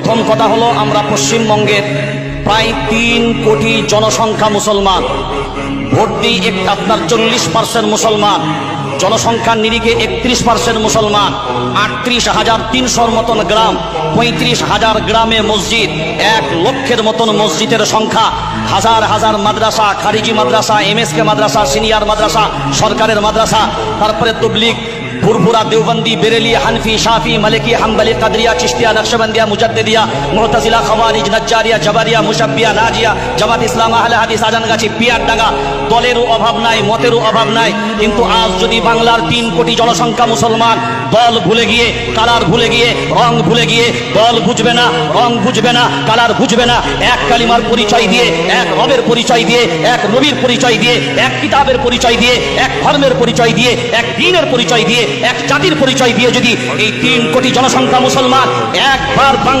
প্রথম কথা হলো, আমরা পশ্চিমবঙ্গের প্রায় ৩ কোটি জনসংখ্যা মুসলমান, ভোট দিই আপনার 40% মুসলমান, জনসংখ্যার নিরিখে 31% মুসলমান, 38,300 মতন গ্রাম, 35,000 গ্রামে মসজিদ, 1 লক্ষের মতন মসজিদের সংখ্যা, হাজার হাজার মাদ্রাসা, খারিজি মাদ্রাসা, এমএসকে মাদ্রাসা, সিনিয়র মাদ্রাসা, সরকারের মাদ্রাসা, তারপরে তবলিগ, ফুরফুরা, দেওবন্দি, বেরেলি, হানফি, শাফি, মালিকি, হাম্বলি, কাদরিয়া, চিশতিয়া, নকশবন্দিয়া, মুজাদ্দিদিয়া, মু'তাজিলা, খাওয়ারিজ, নাজ্জারিয়া, জাবারিয়া, মুশাব্বিয়া, নাজিয়া, জামাত ইসলাম, আহলে হাদিস, আজানগাছি, পিয়ারডাঙ্গা। দলেরও অভাব নাই, মতেরও অভাব নাই, কিন্তু আজ যদি বাংলার 3 কোটি জনসংখ্যা মুসলমান দল ভুলে গিয়ে, কালার ভুলে গিয়ে, রং ভুলে গিয়ে, দল বুঝবে না, রং বুঝবে না, কালার বুঝবে না, এক কালিমার পরিচয় দিয়ে, এক রবের পরিচয় দিয়ে, এক নবীর পরিচয় দিয়ে, এক কিতাবের পরিচয় দিয়ে, এক ধর্মের পরিচয় দিয়ে, এক দ্বীনের পরিচয় দিয়ে, এক জাতির পরিচয় দিয়ে যদি এই 3 কোটি জনসংখ্যা মুসলমান একবার বাংলা